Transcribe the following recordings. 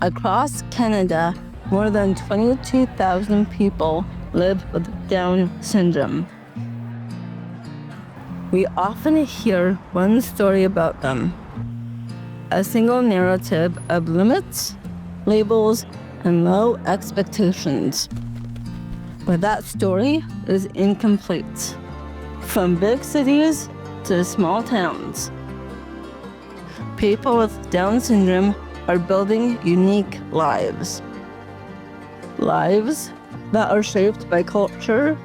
Across Canada, more than 22,000 people live with Down syndrome. We often hear one story about them, a single narrative of limits, labels, and low expectations. But that story is incomplete. From big cities to small towns, people with Down syndrome are building unique lives. Lives that are shaped by culture,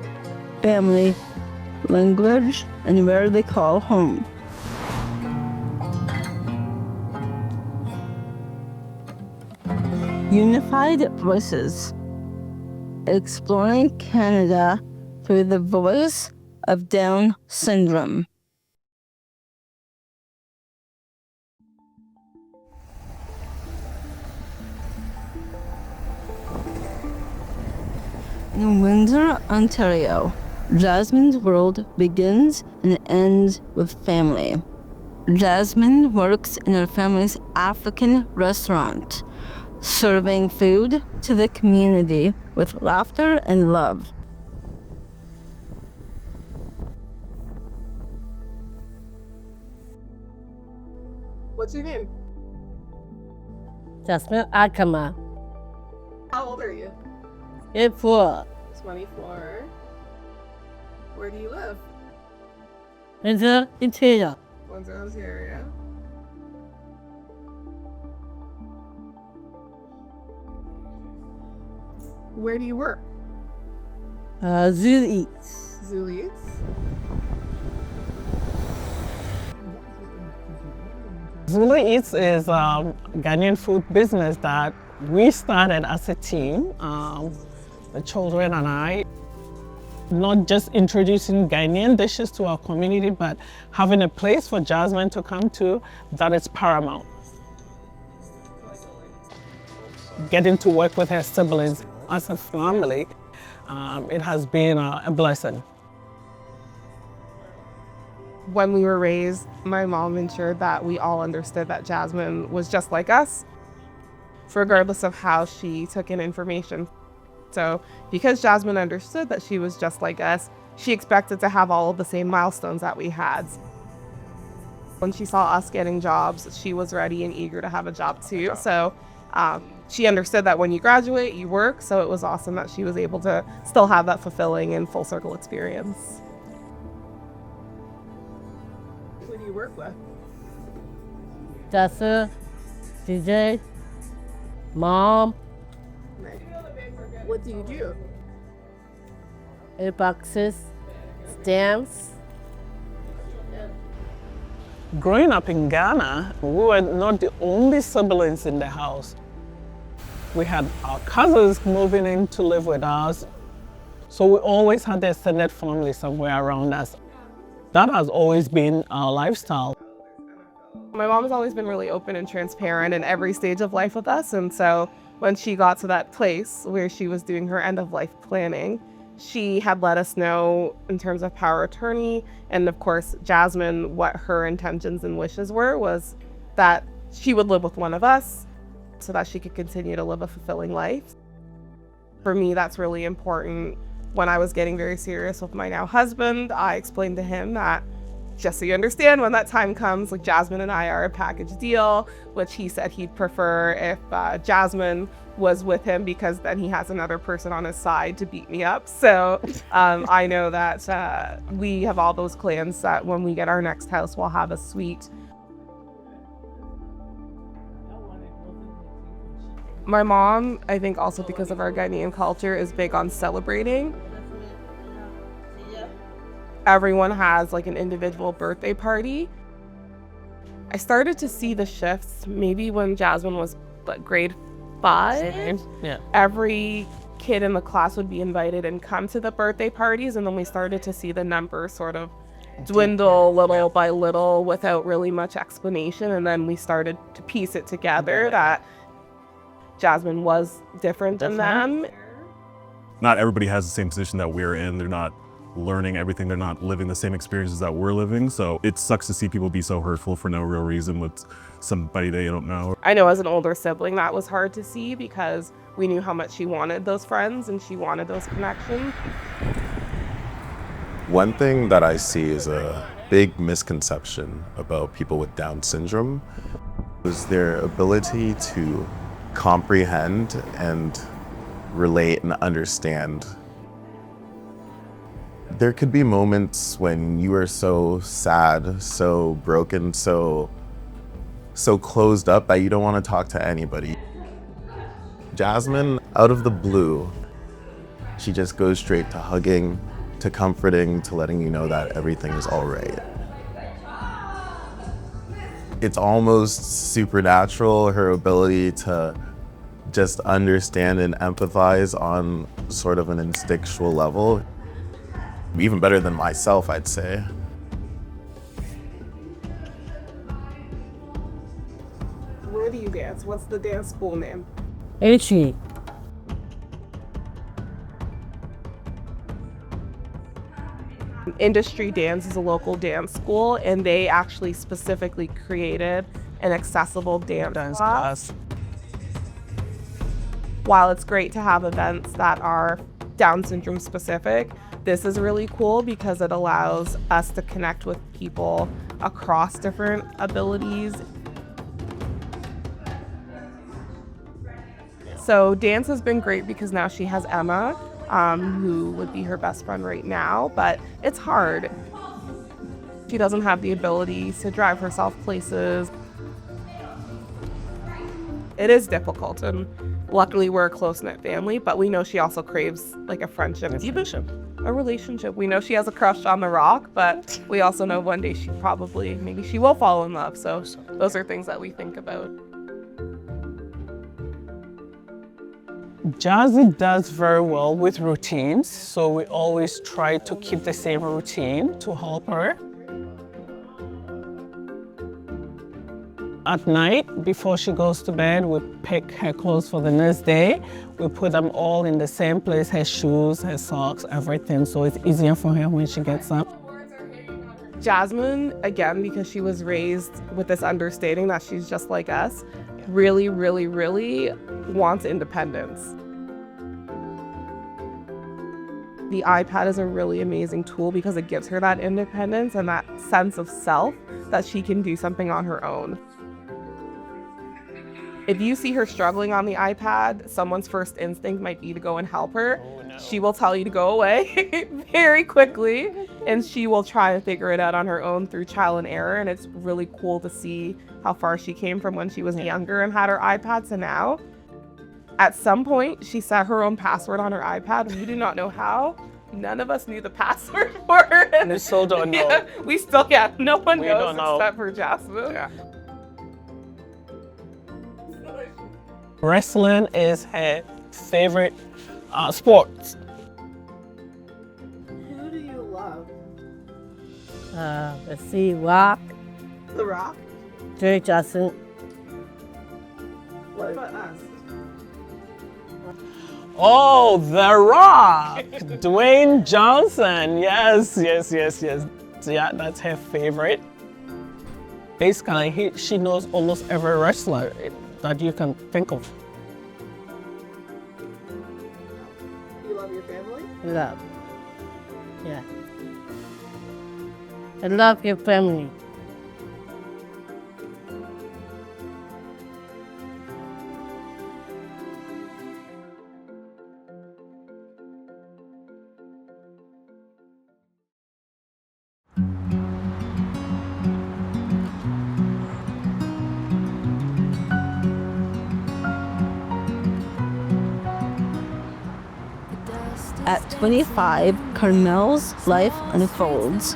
family, language, and where they call home. Unified Voices, exploring Canada through the voice of Down syndrome. In Windsor, Ontario, Jasmine's world begins and ends with family. Jasmine works in her family's African restaurant, serving food to the community with laughter and love. What's your name? Jasmine Akama. How old are you? 24. 24. Where do you live? Windsor, Ontario. Windsor, Ontario. Where do you work? Zoo Eats. Zoo Eats. Zulu Eats is a Ghanaian food business that we started as a team, the children and I. Not just introducing Ghanaian dishes to our community, but having a place for Jasmine to come to, that is paramount. Getting to work with her siblings as a family, it has been a blessing. When we were raised, my mom ensured that we all understood that Jasmine was just like us, regardless of how she took in information. So because Jasmine understood that she was just like us, she expected to have all of the same milestones that we had. When she saw us getting jobs, she was ready and eager to have a job too. So she understood that when you graduate, you work. So it was awesome that she was able to still have that fulfilling and full circle experience. Who do you work with? Justin, DJ, Mom, What do you do? boxes, stamps. Growing up in Ghana, we were not the only siblings in the house. We had our cousins moving in to live with us. So we always had the extended family somewhere around us. That has always been our lifestyle. My mom has always been really open and transparent in every stage of life with us. And so when she got to that place where she was doing her end of life planning, she had let us know in terms of power of attorney. And of course, Jasmine, what her intentions and wishes were was that she would live with one of us so that she could continue to live a fulfilling life. For me, that's really important. When I was getting very serious with my now husband, I explained to him that, just so you understand, when that time comes, like Jasmine and I are a package deal, which he said he'd prefer if Jasmine was with him because then he has another person on his side to beat me up. So I know that we have all those plans that when we get our next house, we'll have a suite. My mom, I think also because of our Ghanaian culture, is big on celebrating. Everyone has like an individual birthday party. I started to see the shifts maybe when Jasmine was like grade 5. Yeah. Every kid in the class would be invited and come to the birthday parties, and then we started to see the numbers sort of dwindle little by little without really much explanation. And then we started to piece it together that Jasmine was different than them. Not everybody has the same position that we're in. They're not learning everything. They're not living the same experiences that we're living. So it sucks to see people be so hurtful for no real reason with somebody they don't know. I know as an older sibling that was hard to see because we knew how much she wanted those friends and she wanted those connections. One thing that I see is a big misconception about people with Down syndrome is their ability to comprehend and relate and understand. There could be moments when you are so sad, so broken, so closed up that you don't want to talk to anybody. Jasmine, out of the blue, she just goes straight to hugging, to comforting, to letting you know that everything is all right. It's almost supernatural, her ability to just understand and empathize on sort of an instinctual level. Even better than myself, I'd say. Where do you dance? What's the dance school name? H-E. Industry Dance is a local dance school, and they actually specifically created an accessible dance class. While it's great to have events that are Down syndrome specific, this is really cool because it allows us to connect with people across different abilities. So dance has been great because now she has Emma, who would be her best friend right now, but it's hard. She doesn't have the ability to drive herself places. It is difficult, and luckily we're a close-knit family, but we know she also craves like a friendship, even a relationship. We know she has a crush on The Rock, but we also know one day maybe she will fall in love. So those are things that we think about. Jazzy does very well with routines, so we always try to keep the same routine to help her. At night, before she goes to bed, we pick her clothes for the next day. We put them all in the same place, her shoes, her socks, everything, so it's easier for her when she gets up. Jasmine, again, because she was raised with this understanding that she's just like us, really, really, really wants independence. The iPad is a really amazing tool because it gives her that independence and that sense of self that she can do something on her own. If you see her struggling on the iPad, someone's first instinct might be to go and help her. Oh, no. She will tell you to go away very quickly, and she will try to figure it out on her own through trial and error. And it's really cool to see how far she came from when she was younger and had her iPad to now. At some point, she set her own password on her iPad. We do not know how. None of us knew the password for it. And we still don't know. Yeah, we still can't. No one knows except for Jasmine. Yeah. Wrestling is her favorite sport. Who do you love? Let's see, Rock, The Rock? Jerry Johnson. What about us? Oh, The Rock! Dwayne Johnson. Yes. Yeah, that's her favorite. Basically, she knows almost every wrestler that you can think of. You love your family? Love. Yeah. I love your family. At 25, Carmelle's life unfolds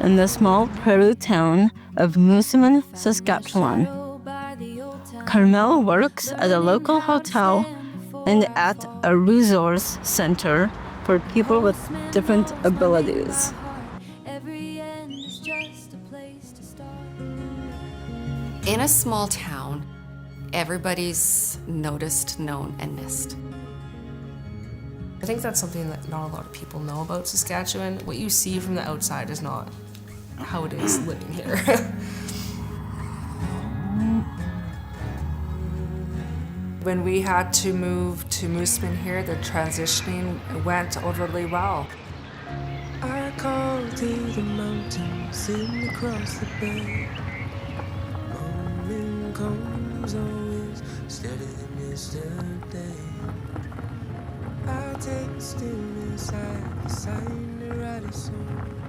in the small prairie town of Moosomin, Saskatchewan. Carmelle works at a local hotel and at a resource center for people with different abilities. In a small town, everybody's noticed, known, and missed. I think that's something that not a lot of people know about Saskatchewan. What you see from the outside is not how it is living here. When we had to move to Moosomin here, the transitioning went overly well. I call to the mountains sitting across the bay. Morning comes always steady than yesterday. I take the stillness, I decide to write a song.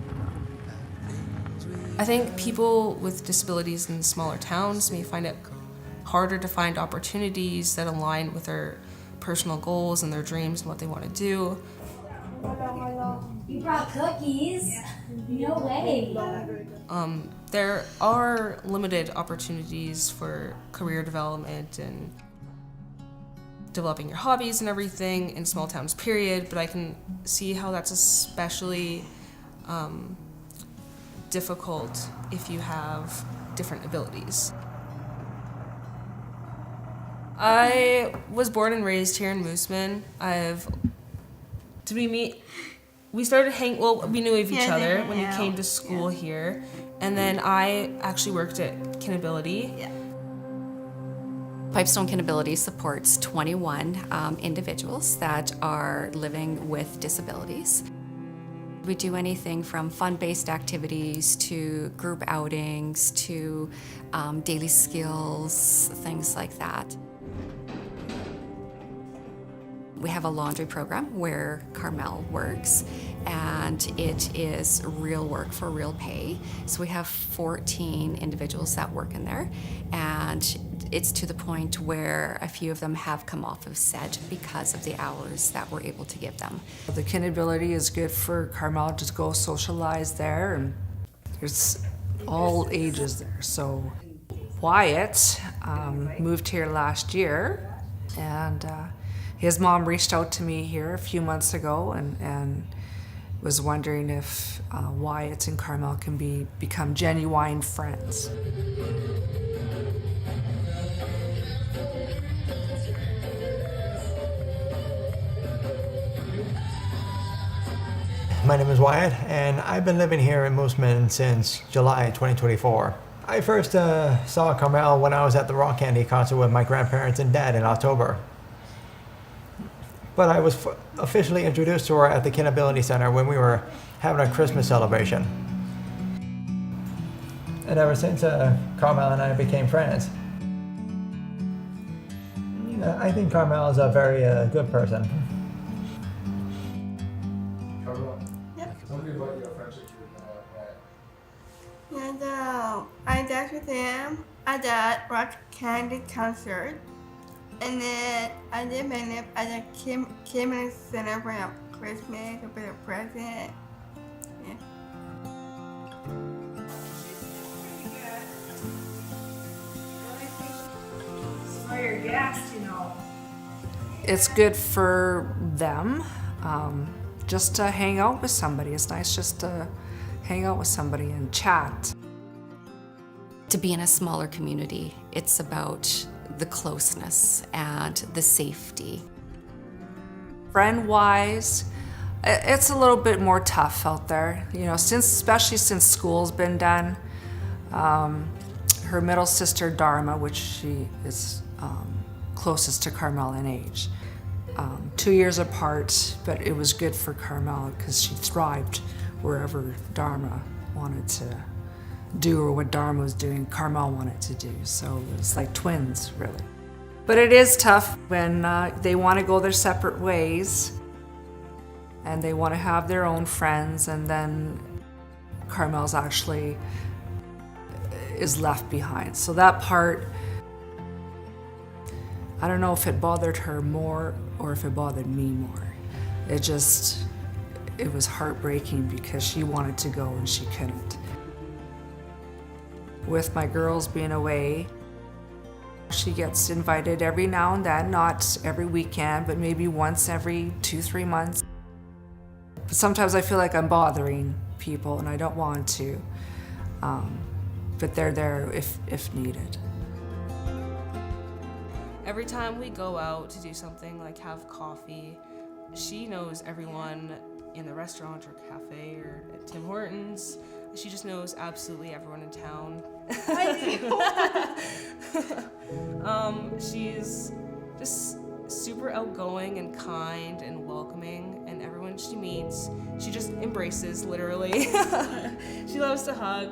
I think people with disabilities in smaller towns may find it harder to find opportunities that align with their personal goals and their dreams and what they want to do. You brought cookies? No way. There are limited opportunities for career development and developing your hobbies and everything in small towns, period, but I can see how that's especially difficult if you have different abilities. I was born and raised here in Moosomin. Did we meet? We started we knew of each other when you came to school here, and then I actually worked at Kinability. Yeah. Pipestone Kinability supports 21 individuals that are living with disabilities. We do anything from fun-based activities to group outings to daily skills, things like that. We have a laundry program where Carmelle works, and it is real work for real pay. So we have 14 individuals that work in there, and it's to the point where a few of them have come off of set because of the hours that we're able to give them. The Kinability is good for Carmelle to go socialize there, and there's all ages there. So Wyatt moved here last year, and his mom reached out to me here a few months ago and was wondering if Wyatt and Carmelle can become genuine friends. My name is Wyatt, and I've been living here in Moosomin since July 2024. I first saw Carmelle when I was at the Rock Candy concert with my grandparents and dad in October. But I was officially introduced to her at the Kinability Center when we were having a Christmas celebration. And ever since, Carmelle and I became friends. I think Carmelle is a very good person. Yep. Tell me about your friendship with Wyatt. And I danced with him at the Rock Candy concert. And then I did my name at the Kimberly Center for Christmas, to put a present. Yeah. For your guests, you know. It's good for them just to hang out with somebody. It's nice just to hang out with somebody and chat. To be in a smaller community, it's about the closeness and the safety. Friend-wise, it's a little bit more tough out there, you know, especially since school's been done. Her middle sister Dharma, which she is closest to Carmelle in age, 2 years apart, but it was good for Carmelle because she thrived wherever Dharma wanted to do, or what Dharma was doing, Carmelle wanted to do. So it was like twins, really. But it is tough when they want to go their separate ways and they want to have their own friends, and then Carmelle's actually is left behind. So that part, I don't know if it bothered her more or if it bothered me more. It was heartbreaking because she wanted to go and she couldn't. With my girls being away, she gets invited every now and then, not every weekend, but maybe once every 2-3 months. But sometimes I feel like I'm bothering people and I don't want to, but they're there if needed. Every time we go out to do something like have coffee, she knows everyone in the restaurant or cafe or at Tim Hortons. She just knows absolutely everyone in town. She's just super outgoing and kind and welcoming, and everyone she meets, she just embraces, literally. She loves to hug.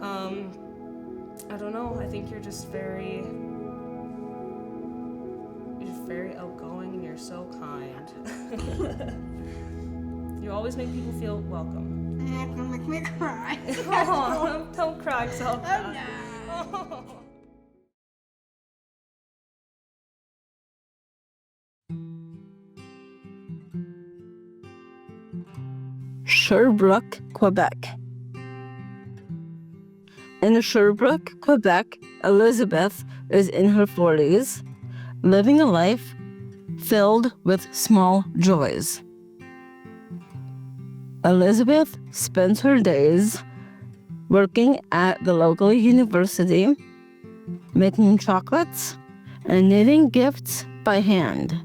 I don't know, I think you're just very outgoing and you're so kind. You always make people feel welcome. You're gonna make me cry. Oh, don't cry, Zelda. Oh, no. Sherbrooke, Quebec. In Sherbrooke, Quebec, Elizabeth is in her 40s, living a life filled with small joys. Elizabeth spends her days working at the local university, making chocolates, and knitting gifts by hand.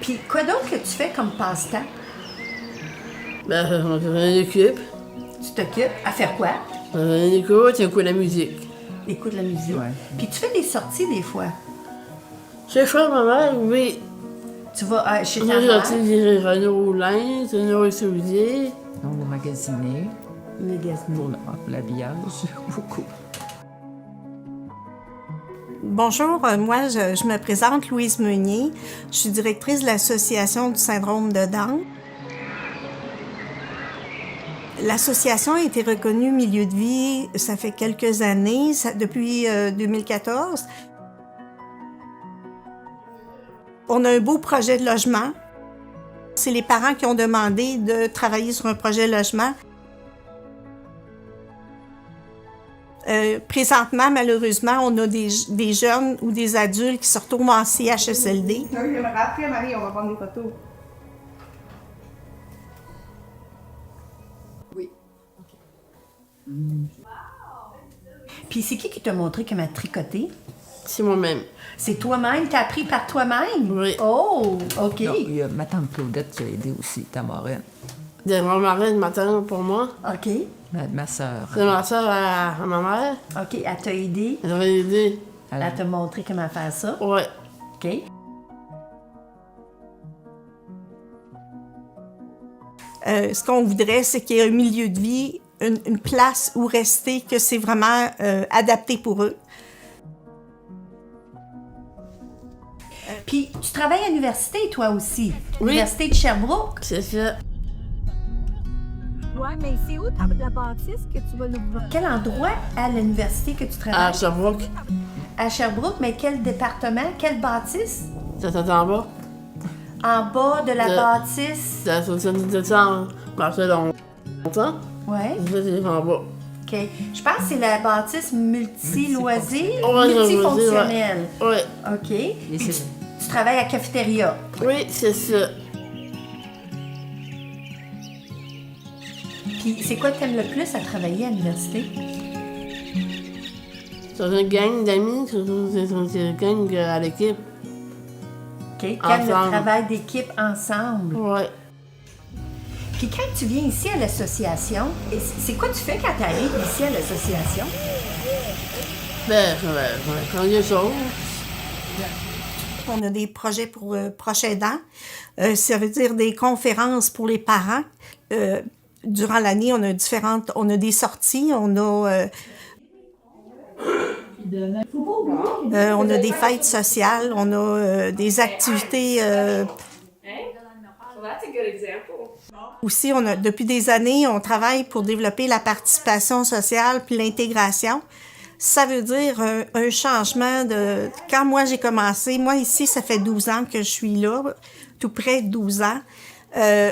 Puis, quoi donc que tu fais comme passe-temps? Ben, je m'occupe. Tu t'occupes à faire quoi? J'écoute, j'écoute la musique. Écoute la musique. Ouais. Puis, tu fais des sorties des fois? Chez frère, ma mère, oui. Tu vas chez ta J'ai mère? sorti des Renault Roulin, des Renault Sauvier. On va magasiner. Magasiner. Pour l'habillage, beaucoup. Bonjour, moi je me présente Louise Meunier. Je suis directrice de l'Association du syndrome de Down. L'association a été reconnue milieu de vie, ça fait quelques années, depuis 2014. On a un beau projet de logement. C'est les parents qui ont demandé de travailler sur un projet de logement. Présentement, malheureusement, on a des jeunes ou des adultes qui se retrouvent en CHSLD. Après, Marie, on va prendre des photos. Oui. Puis c'est qui t'a montré comment tricoter? C'est moi-même. C'est toi-même? T'as appris par toi-même? Oui. Oh, OK. Non, il y a ma tante Claudette qui a aidé aussi, ta marraine. Des marraines, ma tante pour moi. OK. Ma sœur. C'est ma soeur à ma mère. OK, elle t'a aidé? Elle m'a aidé. Elle t'a montré comment faire ça? Ouais. OK. Ce qu'on voudrait, c'est qu'il y ait un milieu de vie, une place où rester, que c'est vraiment adapté pour eux. Puis, tu travailles à l'université, toi aussi? Oui. L'Université de Sherbrooke? C'est ça. Ouais, mais c'est où la bâtisse que tu vas nous voir? Quel endroit à l'université que tu travailles? À Sherbrooke. À Sherbrooke, mais quel département? Quelle bâtisse? Ça en bas. En bas de la bâtisse? C'est la 70 ans. Marché longtemps. Ouais. C'est en bas. OK. Je pense que c'est la bâtisse multi-loisirs, Ouais, multifonctionnelle. Ouais. OK. Puis tu travailles à la cafétéria. Oui, c'est ça. Puis c'est quoi que tu aimes le plus à travailler à l'université? C'est une gang d'amis, c'est une gang à l'équipe. OK. Quel le travail d'équipe ensemble? Ouais. Puis quand tu viens ici à l'association, c'est quoi tu fais quand tu arrives ici à l'association? Ben, quand il y a choses. On a des projets pour proches aidants. Ça veut dire des conférences pour les parents. Durant l'année, on a des sorties, on a des fêtes sociales, on a des activités. Aussi, depuis des années, on travaille pour développer la participation sociale puis l'intégration. Ça veut dire un changement de... Quand moi, j'ai commencé, moi, ici, ça fait 12 ans que je suis là, tout près de 12 ans.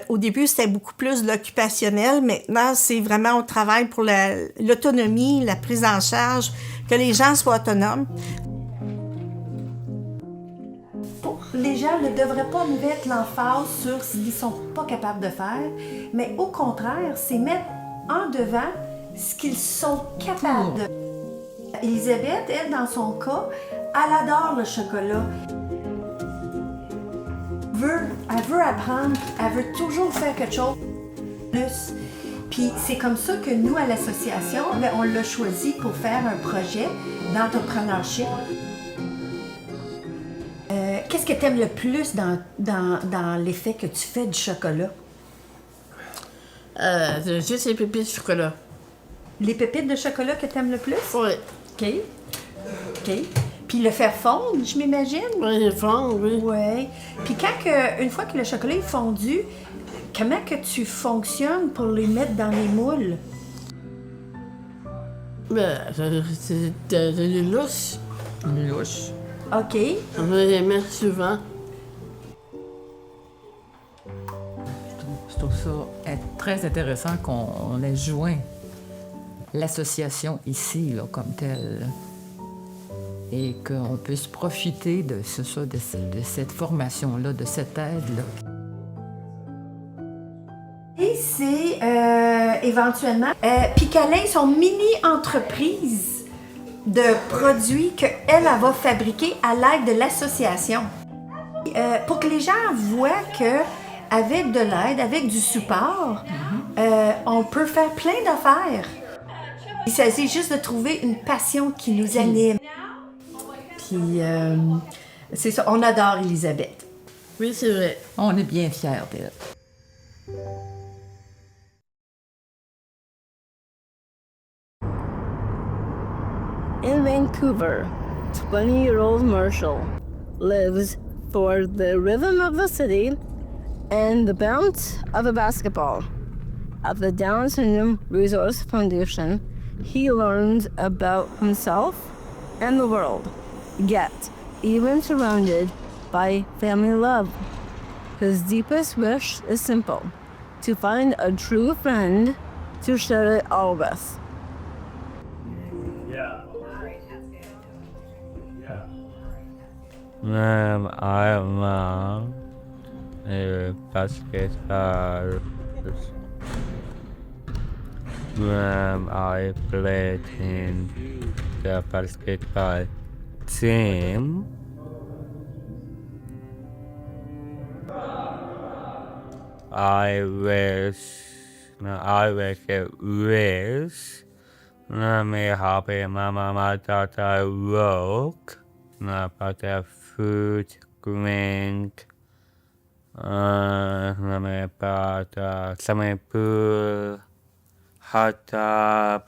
Au début, c'était beaucoup plus de l'occupationnel. Maintenant, c'est vraiment, on travaille pour l'autonomie, la prise en charge, que les gens soient autonomes. Les gens ne devraient pas mettre l'emphase sur ce qu'ils ne sont pas capables de faire, mais au contraire, c'est mettre en devant ce qu'ils sont capables de. Elisabeth, elle, dans son cas, elle adore le chocolat. Elle veut apprendre, elle veut toujours faire quelque chose de plus. Puis c'est comme ça que nous, à l'association, on l'a choisi pour faire un projet d'entrepreneurship. Qu'est-ce que tu aimes le plus dans l'effet que tu fais du chocolat? C'est juste les pépites de chocolat. Les pépites de chocolat que tu aimes le plus? Oui. OK. Puis le faire fondre, je m'imagine? Oui, le fondre, oui. Oui. Puis une fois que le chocolat est fondu, comment que tu fonctionnes pour les mettre dans les moules? C'est des louches. Une louche. OK. On va les mettre souvent. Je trouve ça très intéressant qu'on ait joint l'association ici, là, comme telle, et qu'on puisse profiter de cette formation-là, de cette aide-là. Et c'est éventuellement Picalin, son mini-entreprise de produits qu'elle va fabriquer à l'aide de l'association. Pour que les gens voient qu'avec de l'aide, avec du support, on peut faire plein d'affaires. Il s'agit juste de trouver une passion qui nous anime. Puis, c'est ça, on adore Elisabeth. Oui, c'est vrai. On est bien fiers d'elle. In Vancouver, 20-year-old Marshall lives for the rhythm of the city and the bounce of a basketball. At the Down Syndrome Resource Foundation, he learns about himself and the world, yet even surrounded by family love. His deepest wish is simple, to find a true friend to share it all with. I'm a basketball. I played in the basketball team. I wish me happy mama daughter work. About the food, drink, about swimming pool, hot tub,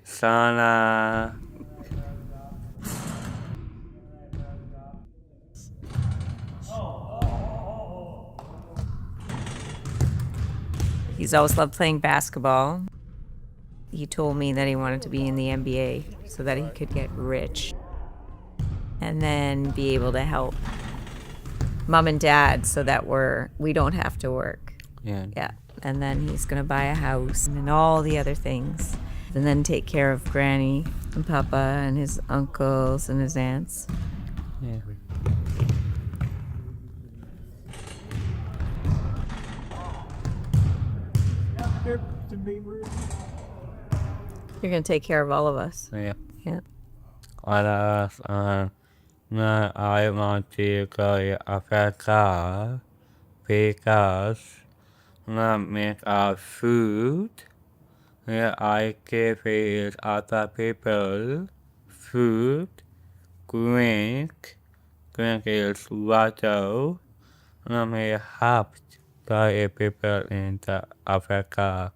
sauna. He's always loved playing basketball. He told me that he wanted to be in the NBA so that he could get rich and then be able to help mom and dad so that we don't have to work. Yeah. And then he's gonna buy a house and all the other things. And then take care of Granny and Papa and his uncles and his aunts. Yeah. You're gonna take care of all of us. Yeah. Yeah. I want to go to Africa because I make our food. I give it other people food, drink is water. I may help by people in the Africa.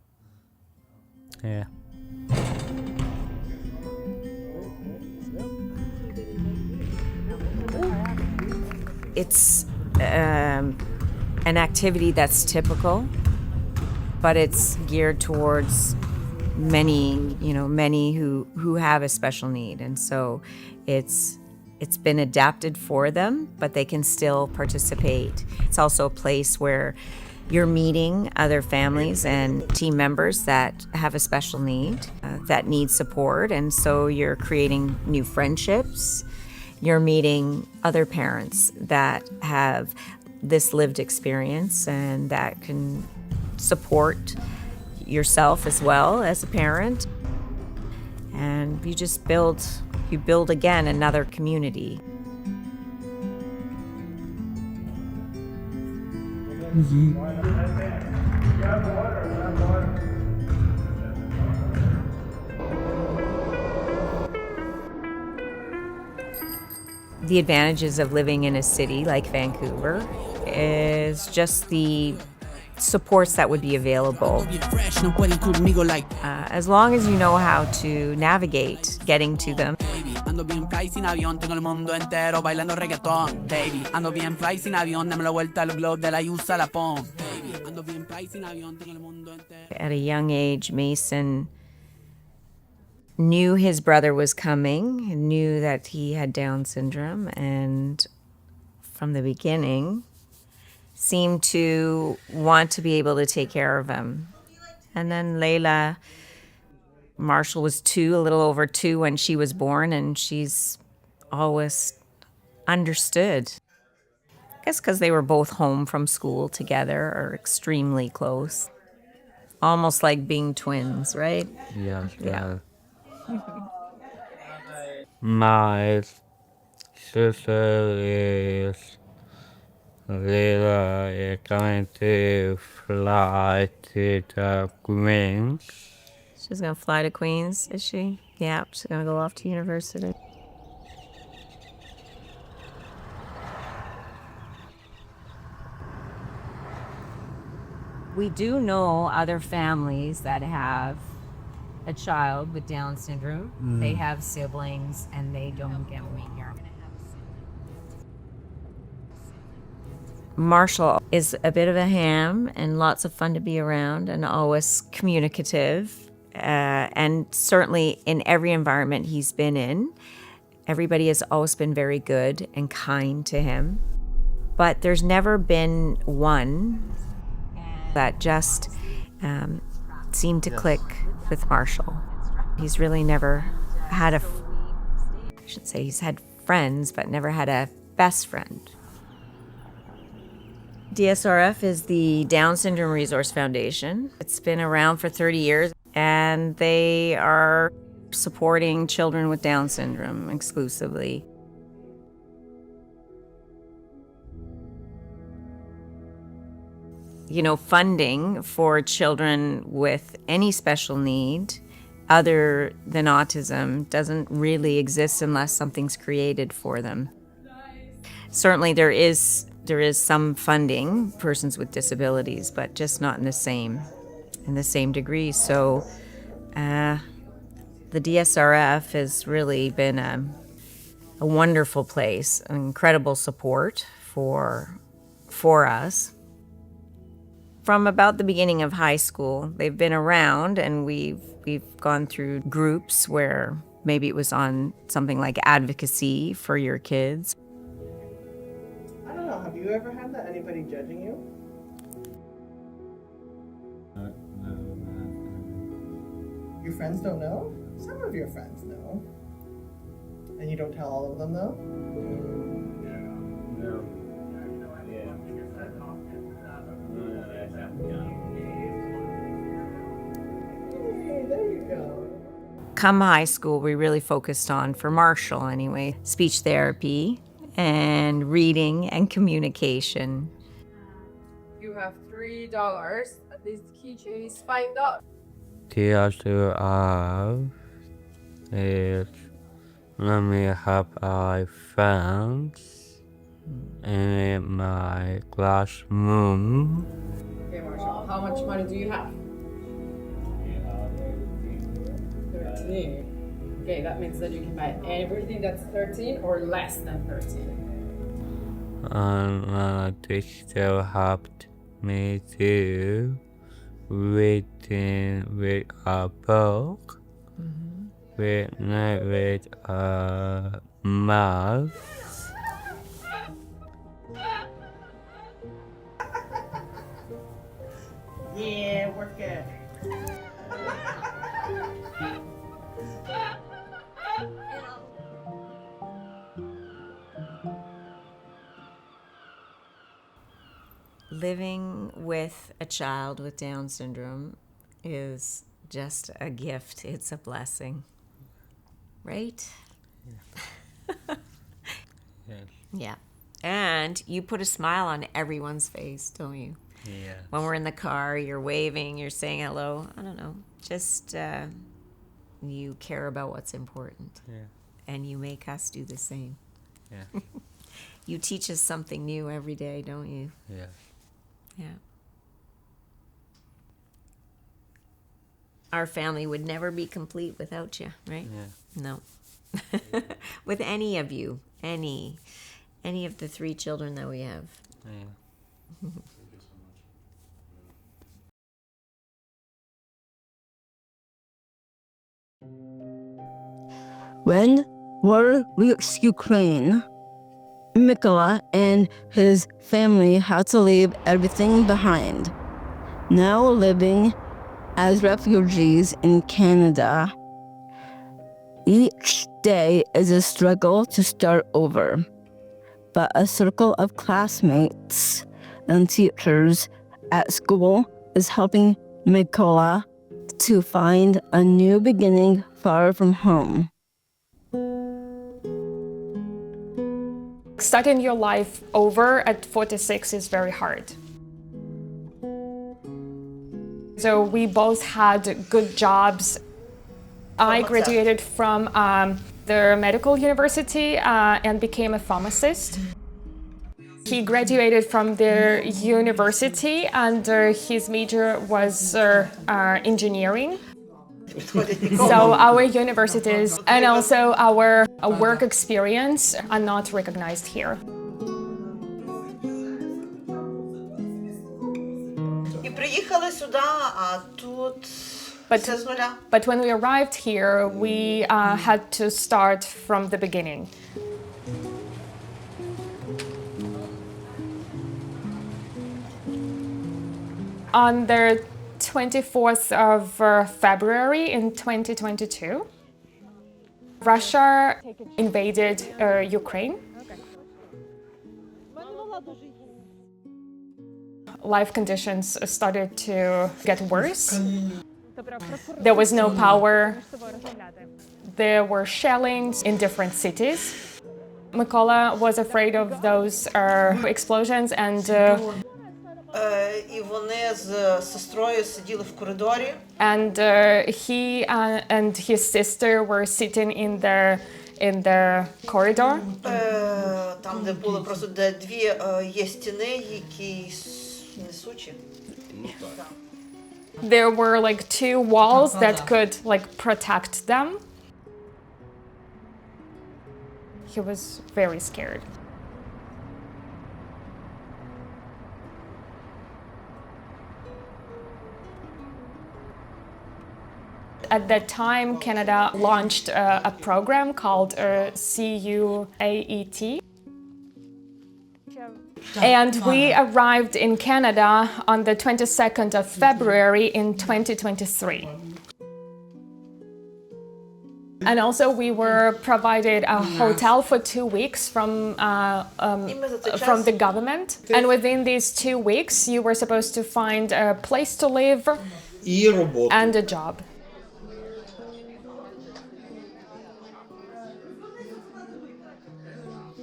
Yeah. It's an activity that's typical, but it's geared towards many who have a special need, and so it's been adapted for them, but they can still participate. It's also a place where you're meeting other families and team members that have a special need, that need support, and so you're creating new friendships. You're meeting other parents that have this lived experience and that can support yourself as well as a parent. And you build again another community. The advantages of living in a city like Vancouver is just the supports that would be available. As long as you know how to navigate getting to them. Ando bien fly sin avión, tengo el mundo entero bailando reggaetón, baby. Ando bien fly sin avión, dame la vuelta al globe de la USA la pon, baby. Ando bien fly sin avión, tengo el mundo entero. At a young age, Mason knew his brother was coming, knew that he had Down syndrome, and from the beginning seemed to want to be able to take care of him. And then Layla, Marshall was a little over 2 when she was born, and she's always understood. I guess because they were both home from school together or extremely close. Almost like being twins, right? Yes. Yeah. My sister is going to fly to the Queens. She's gonna fly to Queens, is she? Yeah, she's gonna go off to university. We do know other families that have a child with Down syndrome. They have siblings and they don't get weaker. Marshall is a bit of a ham and lots of fun to be around and always communicative. And certainly in every environment he's been in, everybody has always been very good and kind to him. But there's never been one that just seemed to click with Marshall. He's really never had I should say he's had friends, but never had a best friend. DSRF is the Down Syndrome Resource Foundation. It's been around for 30 years, and they are supporting children with Down syndrome exclusively. You know, funding for children with any special need other than autism doesn't really exist unless something's created for them. Certainly there is some funding, persons with disabilities, but just not in the same degree. So the DSRF has really been a wonderful place, an incredible support for us. From about the beginning of high school, they've been around, and we've gone through groups where maybe it was on something like advocacy for your kids. I don't know, have you ever had that? Anybody judging you? Your friends don't know? Some of your friends know. And you don't tell all of them though? No. Hey, there you go. Come high school, we really focused on, for Marshall anyway, speech therapy and reading and communication. You have $3. This keychain is $5. DSRF is let me have friends in my classroom. Okay, Marshall, how much money do you have? 13. Okay, that means that you can buy everything that's 13 or less than 13. And my teacher helped me to reading with a book, with a mouse. Yeah, work it. Living with a child with Down syndrome is just a gift. It's a blessing. Right? Yes. Yeah. And you put a smile on everyone's face, don't you? Yeah. When we're in the car, you're waving, you're saying hello. I don't know. Just you care about what's important. Yeah. And you make us do the same. Yeah. You teach us something new every day, don't you? Yeah. Yeah. Our family would never be complete without you, right? Yeah. No. With any of you, any of the 3 children that we have. Yeah. When war reached Ukraine, Mykola and his family had to leave everything behind. Now living as refugees in Canada, each day is a struggle to start over. But a circle of classmates and teachers at school is helping Mykola to find a new beginning far from home. Starting your life over at 46 is very hard. So we both had good jobs. I graduated from the medical university and became a pharmacist. He graduated from the university and his major was engineering. So our universities and also our work experience are not recognized here. But when we arrived here, we had to start from the beginning. On the 24th of February in 2022, Russia invaded Ukraine. Life conditions started to get worse. There was no power. There were shellings in different cities. Mykola was afraid of those explosions and І вони з сестрою сиділи в коридорі. And he and his sister were sitting in the corridor. Там, де були просто дві є стіни, які несучі. There were like 2 walls that could like protect them. He was very scared. At that time, Canada launched a program called CUAET. And we arrived in Canada on the 22nd of February in 2023. And also we were provided a hotel for 2 weeks from the government. And within these 2 weeks, you were supposed to find a place to live and a job.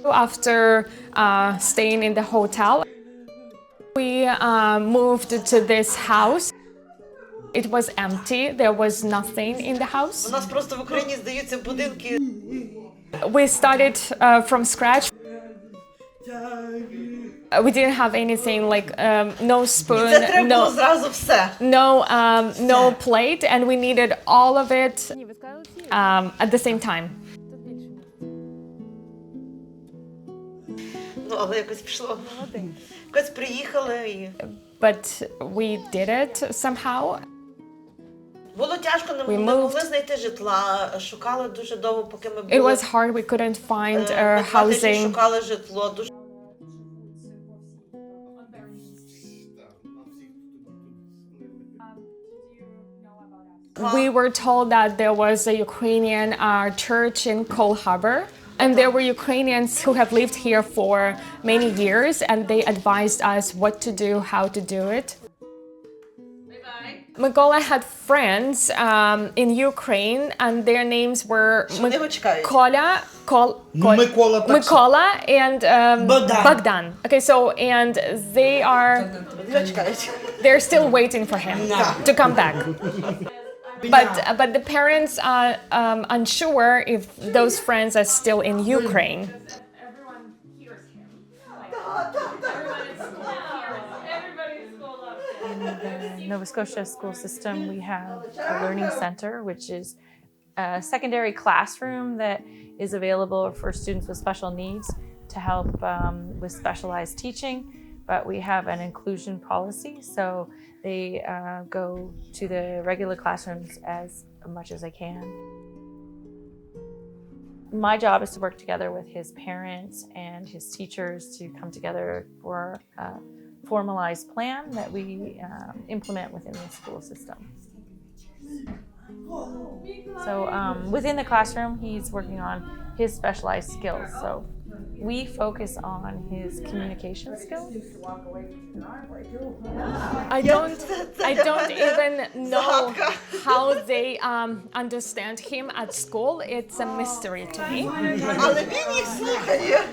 After staying in the hotel, we moved to this house. It was empty. There was nothing in the house. У нас просто в Україні здаються будинки. We started from scratch. We didn't have anything like no spoon, no plate, and we needed all of it at the same time. Ну, але якось пішло. Якось приїхали і... But we did it somehow. Було тяжко, не могли знайти житла, шукали дуже довго, поки ми були. It was hard, we couldn't find housing. Шукали житло, дуже... We were told that there was a Ukrainian church in Coal Harbor. And there were Ukrainians who have lived here for many years, and they advised us what to do, how to do it. Mykola had friends in Ukraine, and their names were Mykola and Bogdan. Okay, so and they're still waiting for him to come back. But the parents are unsure if those friends are still in Ukraine. In the Nova Scotia school system, we have a learning center, which is a secondary classroom that is available for students with special needs to help with specialized teaching. But we have an inclusion policy, so they go to the regular classrooms as much as they can. My job is to work together with his parents and his teachers to come together for a formalized plan that we implement within the school system. So within the classroom, he's working on his specialized skills. So we focus on his communication skills. I don't even know how they understand him at school. It's a mystery to me.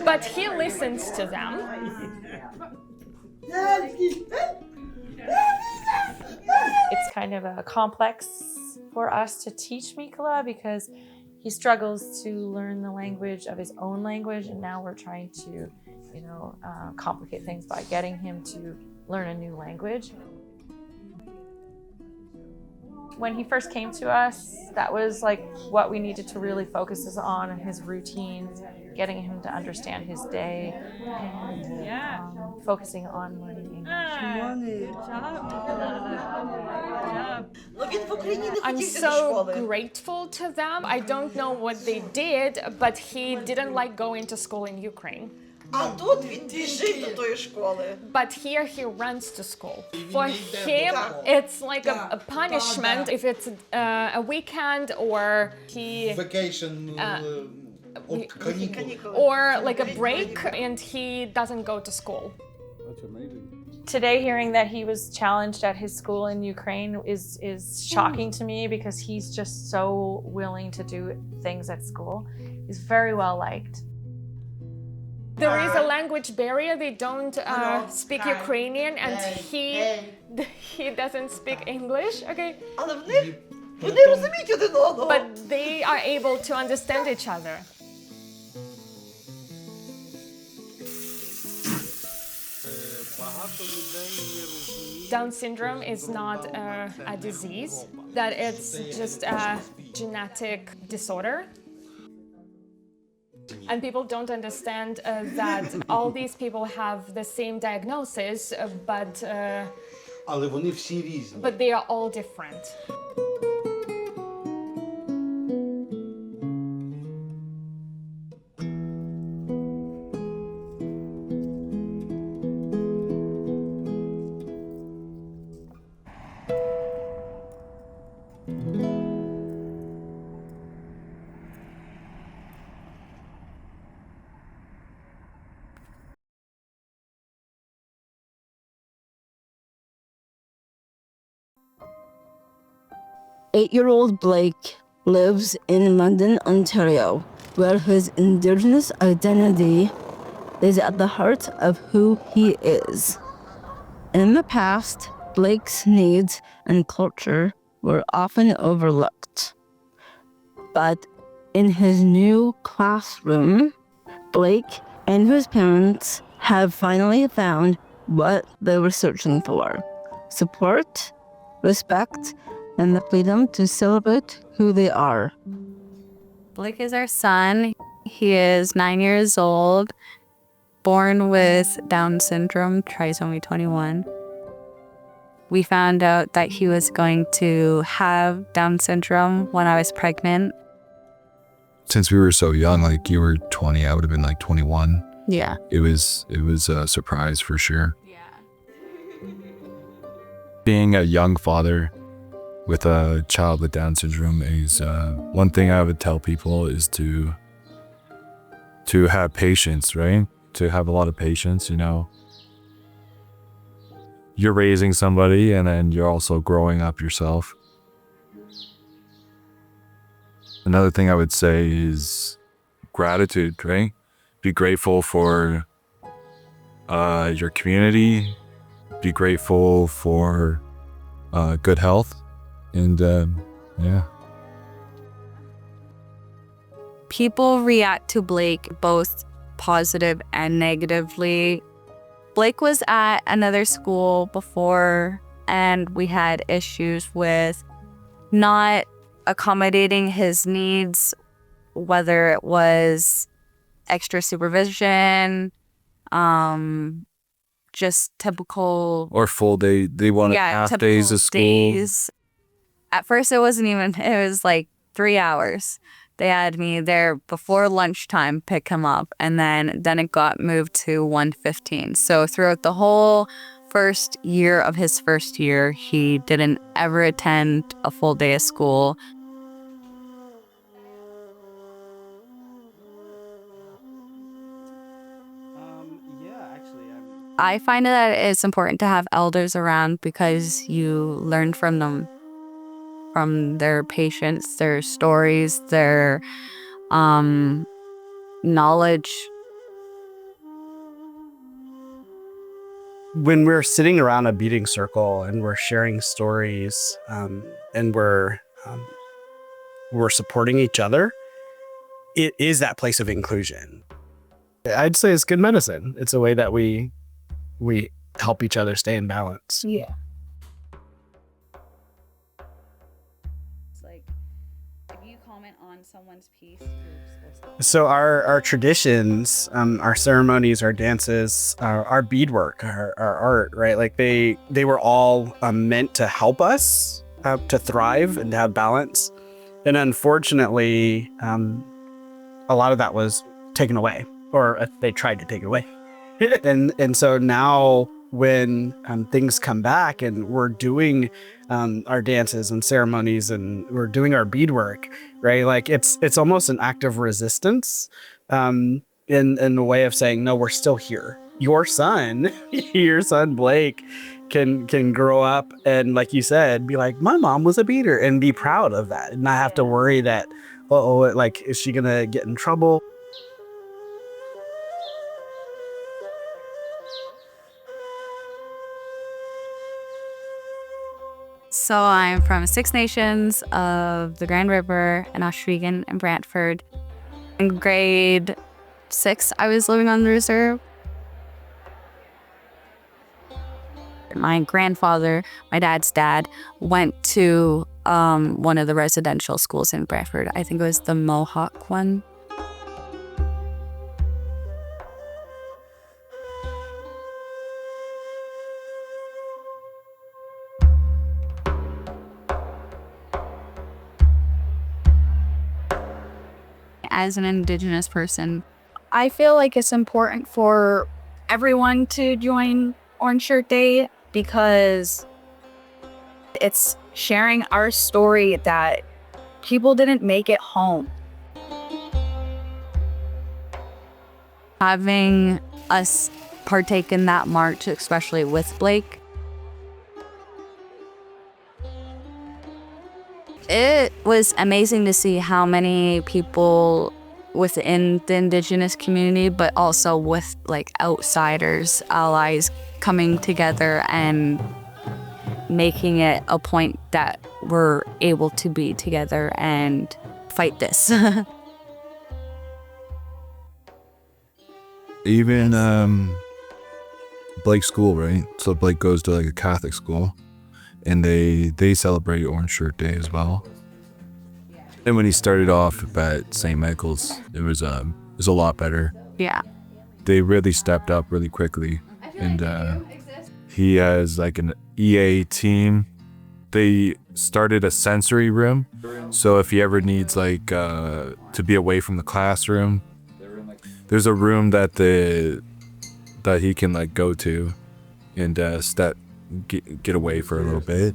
But he listens to them. It's kind of a complex for us to teach Mykola because he struggles to learn the language of his own language, and now we're trying to, complicate things by getting him to learn a new language. When he first came to us, that was like what we needed to really focus on, his routines, getting him to understand his day, and focusing on learning English. I'm so grateful to them. I don't know what they did, but he didn't like going to school in Ukraine. But here he runs to school. For him, it's like a punishment if it's a weekend or vacation or like a break and he doesn't go to school. That's amazing. Today, hearing that he was challenged at his school in Ukraine is shocking to me because he's just so willing to do things at school. He's very well liked. There is a language barrier. They don't speak Ukrainian, and he doesn't speak English. Okay. But they are able to understand each other. Down syndrome is not a disease, that it's just a genetic disorder. And people don't understand that all these people have the same diagnosis, but they are all different. Eight-year-old Blake lives in London, Ontario, where his Indigenous identity is at the heart of who he is. In the past, Blake's needs and culture were often overlooked. But in his new classroom, Blake and his parents have finally found what they were searching for: support, respect, and the freedom to celebrate who they are. Blake is our son. He is 9 years old, born with Down syndrome, trisomy 21. We found out that he was going to have Down syndrome when I was pregnant. Since we were so young, like you were 20, I would have been like 21. Yeah. It was a surprise for sure. Yeah. Being a young father with a child with Down syndrome is one thing I would tell people is to have patience, right? To have a lot of patience, you're raising somebody and then you're also growing up yourself. Another thing I would say is gratitude, right? Be grateful for your community. Be grateful for good health. And yeah. People react to Blake both positive and negatively. Blake was at another school before, and we had issues with not accommodating his needs, whether it was extra supervision, just typical... Or full day. They wanted half days of school. Days. At first, it wasn't even... It was like 3 hours. They had me there before lunchtime, pick him up, and then it got moved to 1:15. So throughout the whole first year of his first year, he didn't ever attend a full day of school. I find that it's important to have elders around because you learn from them, from their patience, their stories, their knowledge. When we're sitting around a beading circle and we're sharing stories and we're supporting each other, it is that place of inclusion. I'd say it's good medicine. It's a way that we help each other stay in balance. Yeah. It's like if you comment on someone's piece, you're supposed to... So our traditions, our ceremonies, our dances, our beadwork, our art, right? Like they were all meant to help us to thrive and to have balance. And unfortunately, a lot of that was taken away, or they tried to take it away. And so now when things come back and we're doing our dances and ceremonies and we're doing our beadwork, right? Like it's almost an act of resistance in the way of saying, no, we're still here. Your son Blake can grow up and, like you said, be like, my mom was a beader, and be proud of that and not have to worry that, like, is she gonna get in trouble? So I'm from Six Nations of the Grand River and Oswego and Brantford. In grade 6, I was living on the reserve. My grandfather, my dad's dad, went to one of the residential schools in Brantford. I think it was the Mohawk one. As an Indigenous person, I feel like it's important for everyone to join Orange Shirt Day because it's sharing our story that people didn't make it home. Having us partake in that march, especially with Blake, it was amazing to see how many people within the Indigenous community, but also with like outsiders, allies, coming together and making it a point that we're able to be together and fight this. Even Blake's school, right? So Blake goes to like a Catholic school, and they celebrate Orange Shirt Day as well. And when he started off at St. Michael's, it was a lot better. Yeah. They really stepped up really quickly, and he has like an EA team. They started a sensory room, so if he ever needs like to be away from the classroom, there's a room that he can like go to and get away for a little bit.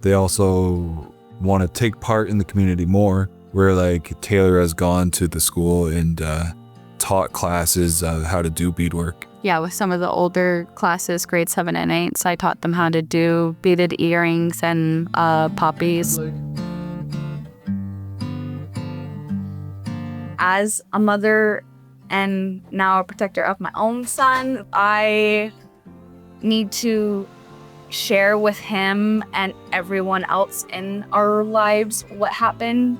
They also want to take part in the community more, where like Taylor has gone to the school and taught classes how to do beadwork, with some of the older classes, grade 7 and 8, so I taught them how to do beaded earrings and poppies. As a mother and now a protector of my own son, I need to share with him and everyone else in our lives what happened.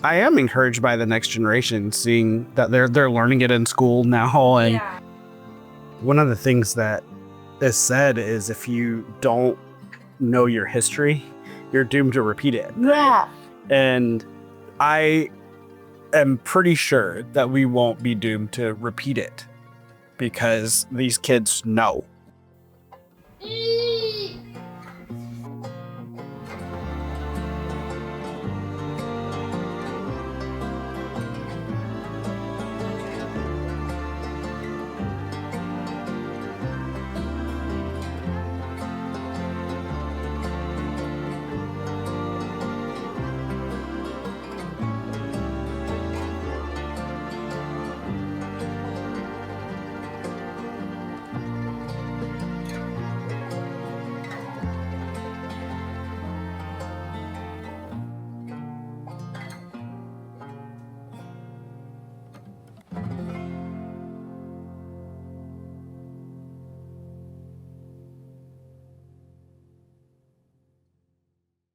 I am encouraged by the next generation, seeing that they're learning it in school now. And one of the things that is said is if you don't know your history, you're doomed to repeat it. Yeah. And I am pretty sure that we won't be doomed to repeat it because these kids know.